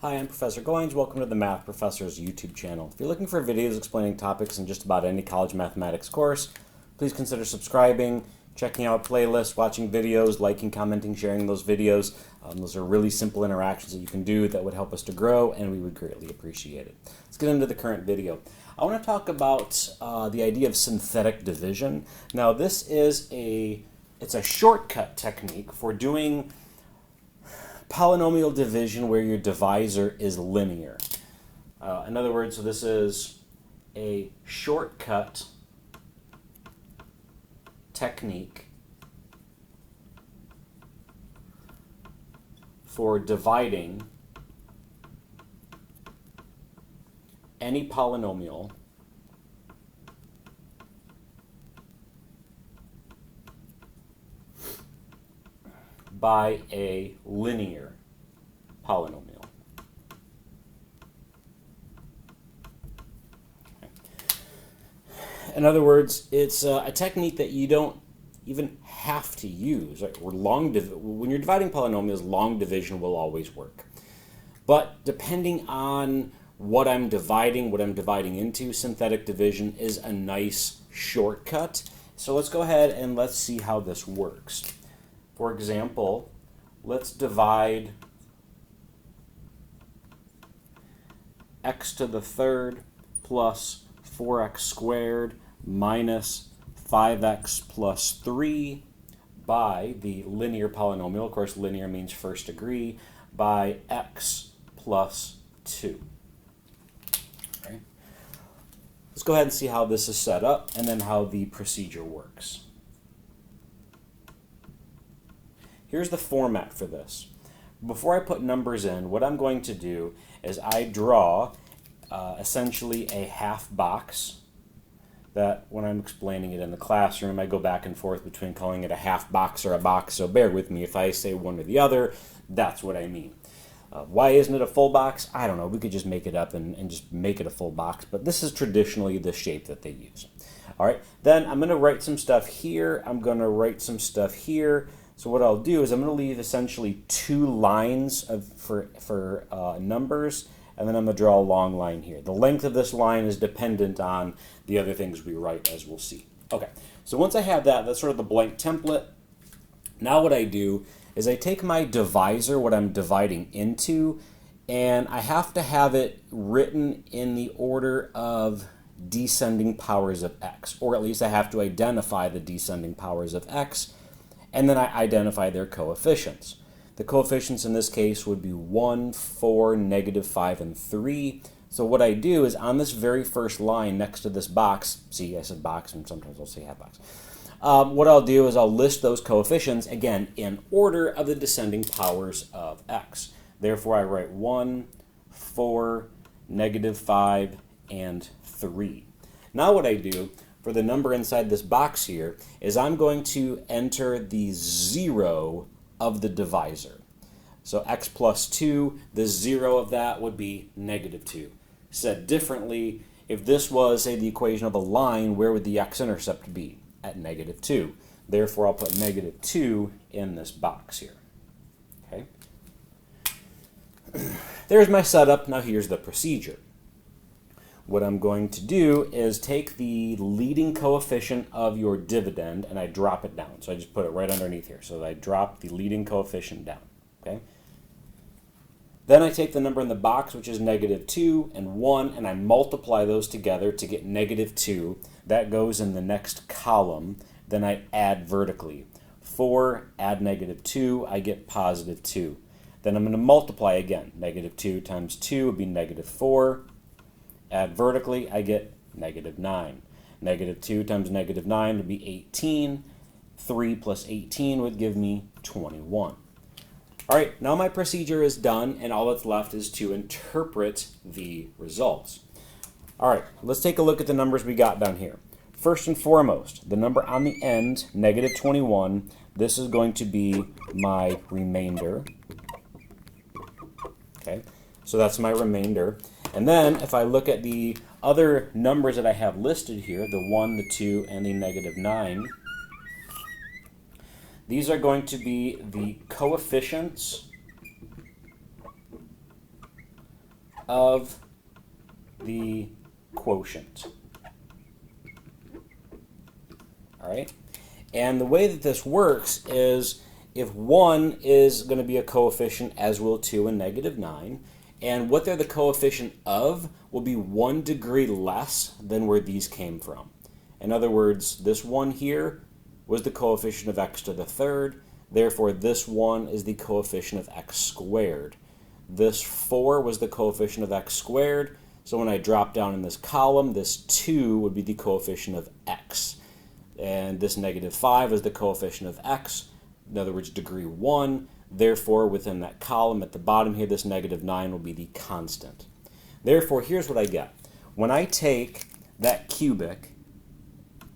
Hi, I'm Professor Goins. Welcome to the Math Professor's YouTube channel. If you're looking for videos explaining topics in just about any college mathematics course, please consider subscribing, checking out playlists, watching videos, liking, commenting, sharing those videos. Those are really simple interactions that you can do that would help us to grow, and we would greatly appreciate it. Let's get into the current video. I want to talk about the idea of synthetic division. Now, this is it's a shortcut technique for doing polynomial division where your divisor is linear. In other words, so this is a shortcut technique for dividing any polynomial by a linear polynomial. In other words, it's a technique that you don't even have to use. Right? When you're dividing polynomials, long division will always work. But depending on what I'm dividing into, synthetic division is a nice shortcut. So let's go ahead and let's see how this works. For example, let's divide x to the third plus 4x squared minus 5x plus 3 by the linear polynomial. Of course, linear means first degree, by x plus 2. Okay. Let's go ahead and see how this is set up and then how the procedure works. Here's the format for this. Before I put numbers in, what I'm going to do is I draw essentially a half box that when I'm explaining it in the classroom, I go back and forth between calling it a half box or a box, so bear with me. If I say one or the other, that's what I mean. Why isn't it a full box? I don't know. We could just make it up and just make it a full box, but this is traditionally the shape that they use. All right, then I'm going to write some stuff here. I'm going to write some stuff here. So what I'll do is I'm going to leave essentially 2 lines for numbers, and then I'm going to draw a long line here. The length of this line is dependent on the other things we write, as we'll see. Okay, so once I have that, that's sort of the blank template. Now what I do is I take my divisor, what I'm dividing into, and I have to have it written in the order of descending powers of x, or at least I have to identify the descending powers of x, and then I identify their coefficients. The coefficients in this case would be 1, 4, -5, and 3. So what I do is on this very first line next to this box, see I said box and sometimes I'll say half box. What I'll do is I'll list those coefficients, again, in order of the descending powers of x. Therefore I write 1, 4, -5, and 3. Now what I do for the number inside this box here is I'm going to enter the 0 of the divisor. So x plus 2, the 0 of that would be -2. Said differently, if this was, say, the equation of a line, where would the x-intercept be? At -2. Therefore, I'll put -2 in this box here. Okay. There's my setup. Now here's the procedure. What I'm going to do is take the leading coefficient of your dividend and I drop it down. So I just put it right underneath here. So I drop the leading coefficient down. Okay. Then I take the number in the box, which is -2 and 1, and I multiply those together to get -2. That goes in the next column. Then I add vertically. 4 add -2, I get +2. Then I'm going to multiply again. -2 times 2 would be -4. Add vertically, I get -9. -2 times -9 would be 18. 3 plus 18 would give me 21. All right, now my procedure is done, and all that's left is to interpret the results. All right, let's take a look at the numbers we got down here. First and foremost, the number on the end, -21, this is going to be my remainder. Okay, so that's my remainder. And then if I look at the other numbers that I have listed here, the 1, the 2, and the -9, These are going to be the coefficients of the quotient. All right? And the way that this works is if 1 is going to be a coefficient, as will 2 and -9, and what they're the coefficient of will be 1 degree less than where these came from. In other words, this 1 here was the coefficient of x to the third, therefore this 1 is the coefficient of x squared. This 4 was the coefficient of x squared, so when I drop down in this column, this 2 would be the coefficient of x. And this -5 is the coefficient of x, in other words, degree 1. Therefore, within that column at the bottom here, this -9 will be the constant. Therefore, here's what I get. When I take that cubic,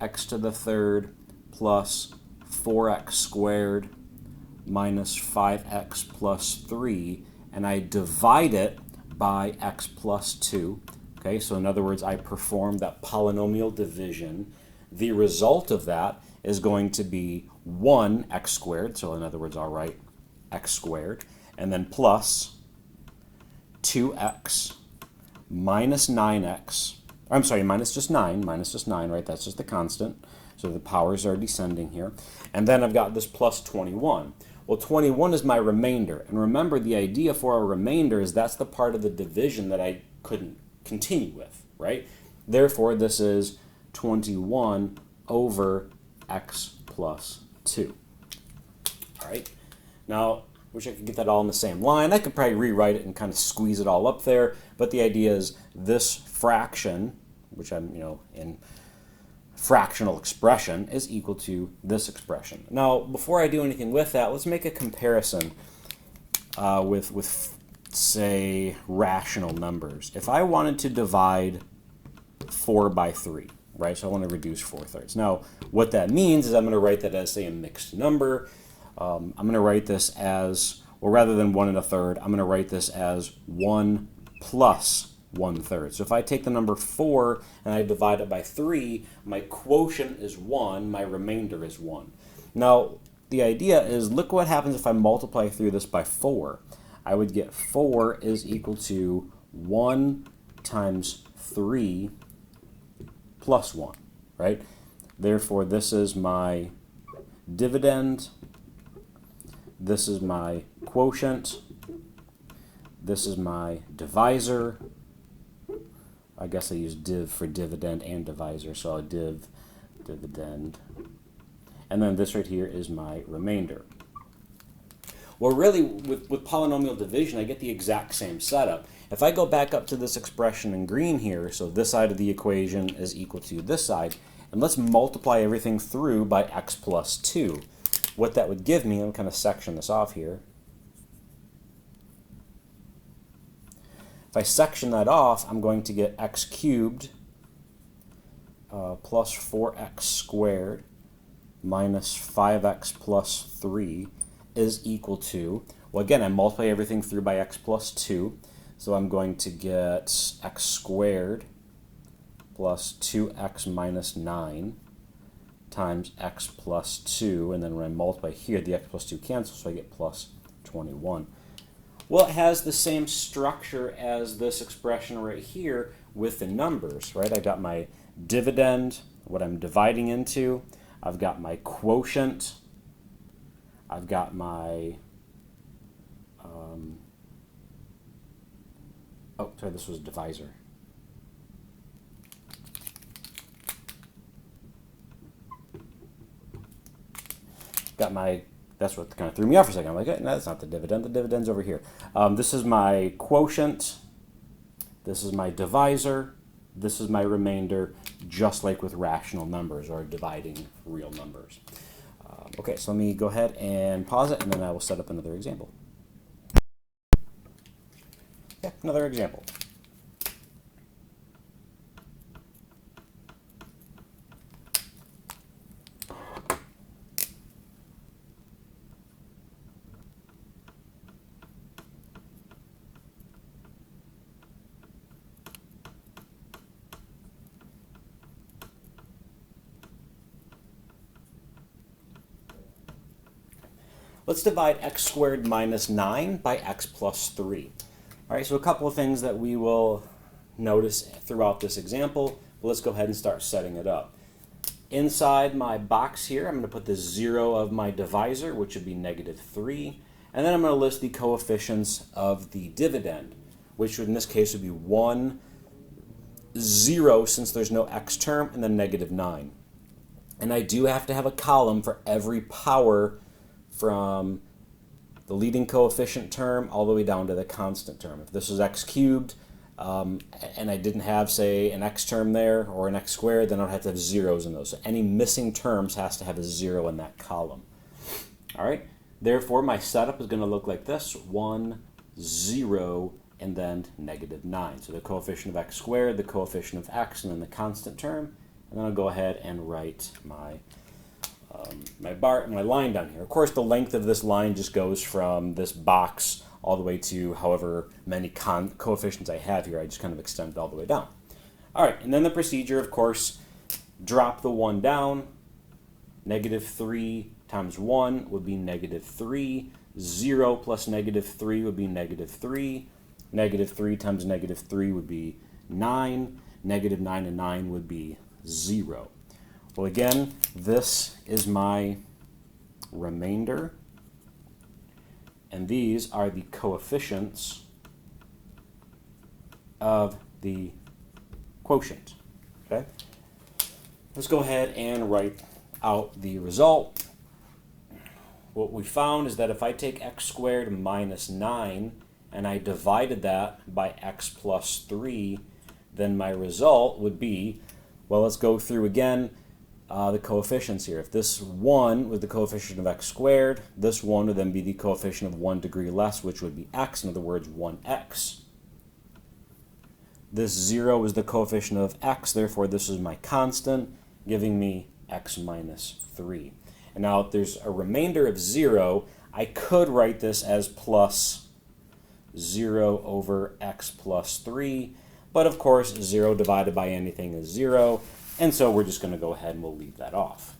x to the third plus 4x squared minus 5x plus 3, and I divide it by x plus 2, okay, so in other words, I perform that polynomial division, the result of that is going to be 1x squared, so in other words, I'll write x squared, and then plus 2x minus 9x, I'm sorry, minus just 9, right, that's just the constant, so the powers are descending here, and then I've got this plus 21. Well, 21 is my remainder, and remember the idea for a remainder is that's the part of the division that I couldn't continue with, right? Therefore, this is 21 over x plus 2. All right. Now, wish I could get that all in the same line. I could probably rewrite it and kind of squeeze it all up there, but the idea is this fraction, which I'm, in fractional expression, is equal to this expression. Now, before I do anything with that, let's make a comparison with, say, rational numbers. If I wanted to divide 4 by 3, right, so I want to reduce 4/3. Now, what that means is I'm going to write that as, say, a mixed number. I'm going to write this as, well, rather than 1 1/3, I'm going to write this as 1 plus 1/3. So if I take the number 4 and I divide it by 3, my quotient is 1, my remainder is 1. Now, the idea is, look what happens if I multiply through this by 4. I would get 4 is equal to 1 times 3 plus 1, right? Therefore, this is my dividend, this is my quotient, this is my divisor. I guess I use div for dividend and divisor, so I'll dividend. And then this right here is my remainder. Well, really, with polynomial division, I get the exact same setup. If I go back up to this expression in green here, so this side of the equation is equal to this side, and let's multiply everything through by x plus 2. What that would give me, I'm kind of section this off here. If I section that off, I'm going to get x cubed plus 4x squared minus 5x plus 3 is equal to, well, again, I multiply everything through by x plus 2, so I'm going to get x squared plus 2x minus 9 times x plus 2, and then when I multiply here, the x plus 2 cancels, so I get plus 21. Well, it has the same structure as this expression right here with the numbers, right? I've got my dividend, what I'm dividing into. I've got my quotient. I've got my, oh, sorry, this was divisor. Got my, that's what kind of threw me off for a second. I'm like, no, that's not the dividend's over here. This is my quotient, this is my divisor, this is my remainder, just like with rational numbers or dividing real numbers. Okay, so let me go ahead and pause it, and then I will set up another example. Yeah, another example. Let's divide x squared minus 9 by x plus 3. All right, so a couple of things that we will notice throughout this example. But let's go ahead and start setting it up. Inside my box here, I'm going to put the 0 of my divisor, which would be -3. And then I'm going to list the coefficients of the dividend, which would in this case would be 1, 0, since there's no x term, and then -9. And I do have to have a column for every power from the leading coefficient term all the way down to the constant term. If this was x cubed, and I didn't have, say, an x term there or an x squared, then I'd have to have zeros in those. So any missing terms has to have a 0 in that column. All right. Therefore, my setup is going to look like this: 1, 0, and then -9. So the coefficient of x squared, the coefficient of x, and then the constant term. And then I'll go ahead and write my my line down here. Of course, the length of this line just goes from this box all the way to however many coefficients I have here. I just kind of extend it all the way down. All right, and then the procedure, of course, drop the 1 down. -3 times 1 would be -3. 0 plus -3 would be -3. -3 times -3 would be 9. -9 and 9 would be 0. Well, again, this is my remainder, and these are the coefficients of the quotient. Okay? Let's go ahead and write out the result. What we found is that if I take x squared minus 9 and I divided that by x plus 3, then my result would be, well, let's go through again the coefficients here. If this 1 was the coefficient of x squared, this 1 would then be the coefficient of 1 degree less, which would be x, in other words, 1x. This 0 is the coefficient of x, therefore this is my constant, giving me x minus 3. And now if there's a remainder of 0, I could write this as plus 0 over x plus 3, but of course 0 divided by anything is 0, and so we're just going to go ahead and we'll leave that off.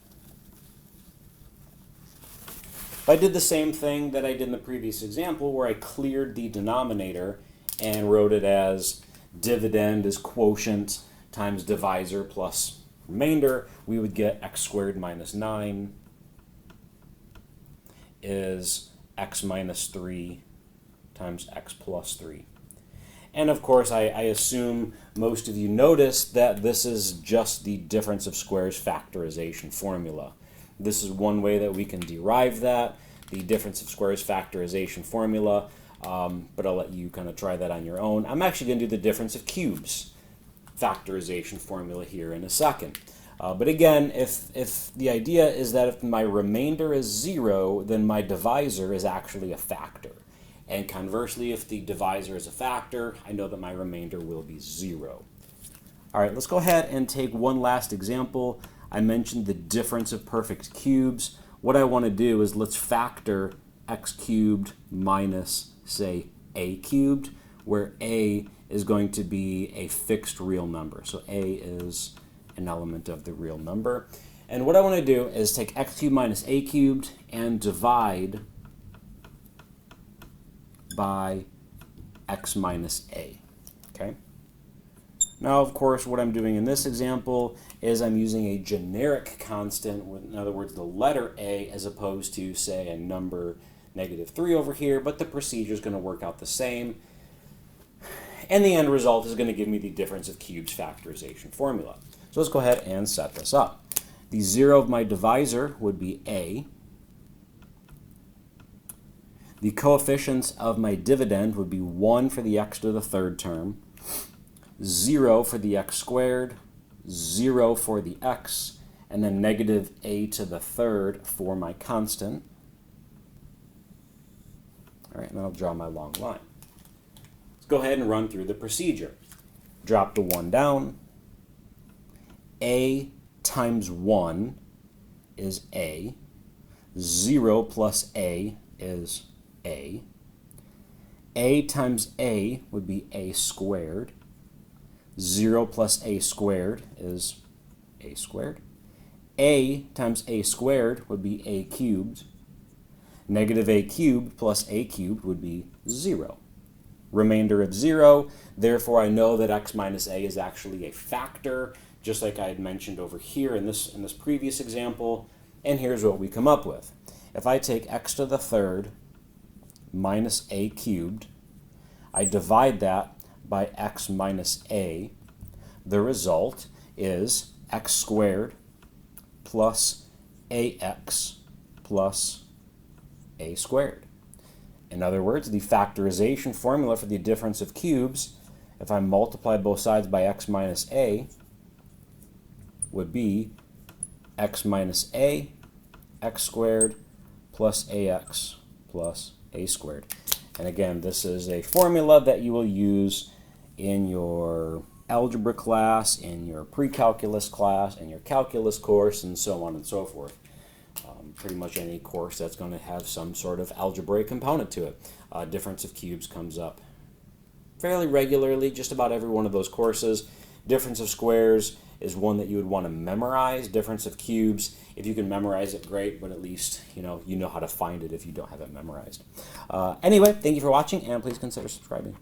If I did the same thing that I did in the previous example, where I cleared the denominator and wrote it as dividend is quotient times divisor plus remainder, we would get x squared minus 9 is x minus 3 times x plus 3. And of course, I assume most of you noticed that this is just the difference of squares factorization formula. This is one way that we can derive that, the difference of squares factorization formula, but I'll let you kind of try that on your own. I'm actually going to do the difference of cubes factorization formula here in a second. But again, if the idea is that if my remainder is 0, then my divisor is actually a factor. And conversely, if the divisor is a factor, I know that my remainder will be 0. All right, let's go ahead and take one last example. I mentioned the difference of perfect cubes. What I want to do is let's factor x cubed minus, say, a cubed, where a is going to be a fixed real number. So a is an element of the real number. And what I want to do is take x cubed minus a cubed and divide by x minus a. Okay? Now, of course, what I'm doing in this example is I'm using a generic constant, in other words, the letter a, as opposed to, say, a number -3 over here, but the procedure is going to work out the same. And the end result is going to give me the difference of cubes factorization formula. So let's go ahead and set this up. The 0 of my divisor would be a. The coefficients of my dividend would be 1 for the x to the third term, 0 for the x squared, 0 for the x, and then negative a to the third for my constant. All right, and then I'll draw my long line. Let's go ahead and run through the procedure. Drop the 1 down. A times 1 is a. 0 plus a is a. A times a would be a squared. 0 plus a squared is a squared. A times a squared would be a cubed. Negative a cubed plus a cubed would be 0. remainder of 0. Therefore, I know that x minus a is actually a factor, just like I had mentioned over here in this previous example. And here's what we come up with. If I take x to the third minus a cubed, I divide that by x minus a, the result is x squared plus ax plus a squared. In other words, the factorization formula for the difference of cubes, if I multiply both sides by x minus a, would be x minus a, x squared, plus ax plus a squared. And again, this is a formula that you will use in your algebra class, in your pre-calculus class, in your calculus course, and so on and so forth. Pretty much any course that's going to have some sort of algebraic component to it. Difference of cubes comes up fairly regularly, just about every one of those courses. Difference of squares is one that you would want to memorize. Difference of cubes, if you can memorize it, great, but at least you know how to find it if you don't have it memorized. Anyway, thank you for watching, and please consider subscribing.